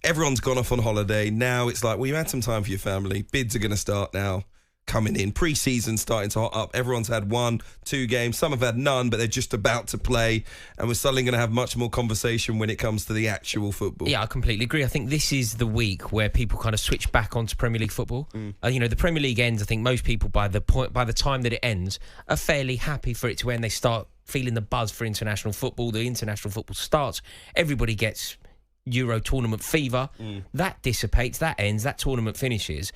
everyone's gone off on holiday. Now it's like, well, you had some time for your family. Bids are going to start now. Coming in, pre-season starting to hot up. Everyone's had 1-2 games. Some have had none, but they're just about to play. And we're suddenly going to have much more conversation when it comes to the actual football. Yeah, I completely agree. I think this is the week where people kind of switch back onto Premier League football. The Premier League ends. I think most people, by the time that it ends, are fairly happy for it to end. They start feeling the buzz for international football. The international football starts. Everybody gets Euro tournament fever. That dissipates. That ends. That tournament finishes.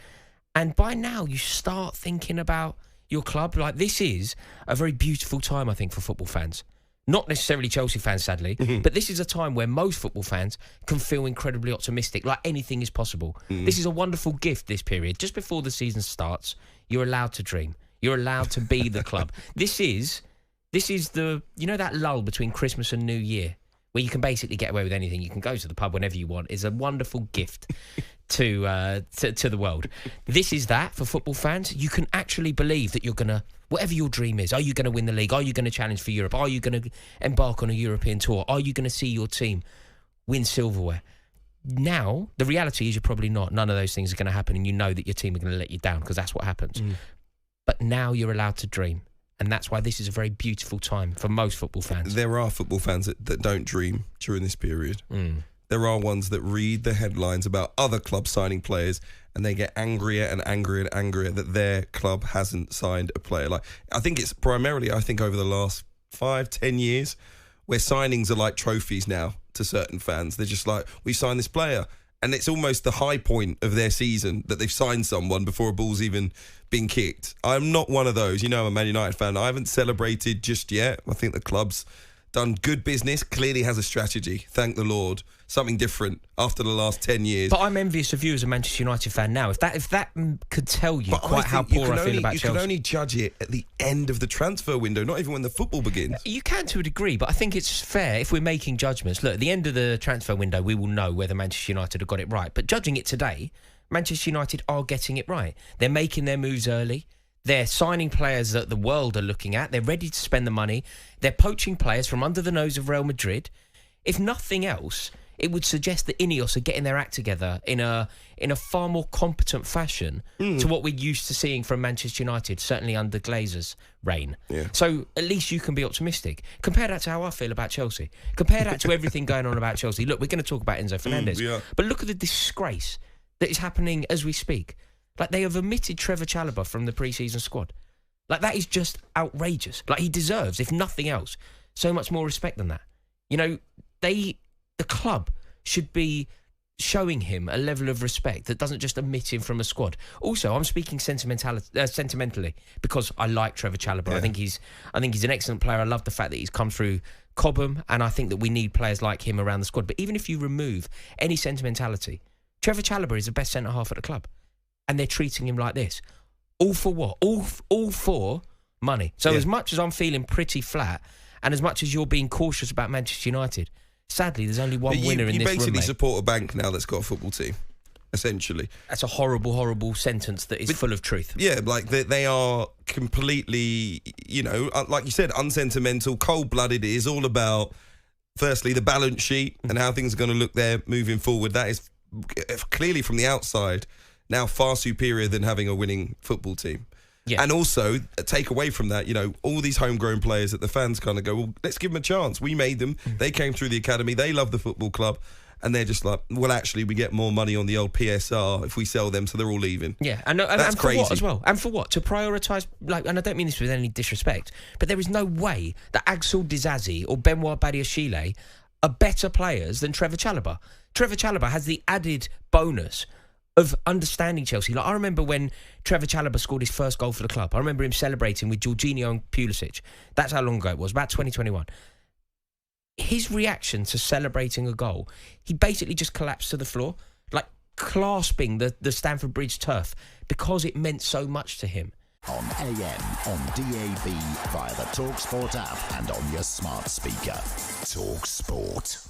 And by now, you start thinking about your club. Like, this is a very beautiful time, I think, for football fans. Not necessarily Chelsea fans, sadly, but this is a time where most football fans can feel incredibly optimistic, like anything is possible. This is a wonderful gift, this period. Just before the season starts, you're allowed to dream. You're allowed to be the club. This is the, that lull between Christmas and New Year, where you can basically get away with anything. You can go to the pub whenever you want. Is a wonderful gift to the world. This is that for football fans. You can actually believe that you're going to, whatever your dream is, are you going to win the league? Are you going to challenge for Europe? Are you going to embark on a European tour? Are you going to see your team win silverware? Now, the reality is you're probably not. None of those things are going to happen, and you know that your team are going to let you down because that's what happens. But now you're allowed to dream. And that's why this is a very beautiful time for most football fans. There are football fans that don't dream during this period. There are ones that read the headlines about other clubs signing players and they get angrier and angrier and angrier that their club hasn't signed a player. Like, I think it's primarily, over the last 5-10 years, where signings are like trophies now to certain fans. They're just like, we signed this player. And it's almost the high point of their season that they've signed someone before a ball's even been kicked. I'm not one of those. I'm a Man United fan. I haven't celebrated just yet. I think the club's done good business, clearly has a strategy. Thank the Lord. Something different after the last 10 years. But I'm envious of you as a Manchester United fan now. If that could tell you quite how poor I feel about Chelsea. You can only judge it at the end of the transfer window, not even when the football begins. You can to a degree, but I think it's fair if we're making judgments. Look, at the end of the transfer window, we will know whether Manchester United have got it right. But judging it today, Manchester United are getting it right. They're making their moves early. They're signing players that the world are looking at. They're ready to spend the money. They're poaching players from under the nose of Real Madrid. If nothing else, it would suggest that Ineos are getting their act together in a far more competent fashion to what we're used to seeing from Manchester United, certainly under Glazer's reign. Yeah. So at least you can be optimistic. Compare that to how I feel about Chelsea. Compare that to everything going on about Chelsea. Look, we're going to talk about Enzo Fernandez, but look at the disgrace that is happening as we speak. Like, they have omitted Trevoh Chalobah from the pre-season squad. Like, that is just outrageous. Like, he deserves, if nothing else, so much more respect than that. The club should be showing him a level of respect that doesn't just omit him from a squad. Also, I'm speaking sentimentally because I like Trevoh Chalobah. Yeah. I think he's an excellent player. I love the fact that he's come through Cobham, and I think that we need players like him around the squad. But even if you remove any sentimentality, Trevoh Chalobah is the best centre-half at the club. And they're treating him like this. All for what? All for money. So as much as I'm feeling pretty flat, and as much as you're being cautious about Manchester United, sadly, there's only one winner in this room. You basically support a bank now that's got a football team, essentially. That's a horrible, horrible sentence that is full of truth. Yeah, like they are completely, like you said, unsentimental, cold-blooded. It is all about, firstly, the balance sheet and how things are going to look there moving forward. That is clearly from the outside now far superior than having a winning football team. Yeah. And also, take away from that, all these homegrown players that the fans kind of go, well, let's give them a chance. We made them. They came through the academy. They love the football club. And they're just like, well, actually, we get more money on the old PSR if we sell them, so they're all leaving. Yeah, and for crazy. What as well? And for what? To prioritise, and I don't mean this with any disrespect, but there is no way that Axel Disasi or Benoit Badiashile are better players than Trevoh Chalobah. Trevoh Chalobah has the added bonus of understanding Chelsea. Like, I remember when Trevoh Chalobah scored his first goal for the club. I remember him celebrating with Jorginho and Pulisic. That's how long ago it was, about 2021. His reaction to celebrating a goal, he basically just collapsed to the floor, like clasping the Stamford Bridge turf because it meant so much to him. On AM, on DAB, via the talkSPORT app and on your smart speaker. talkSPORT.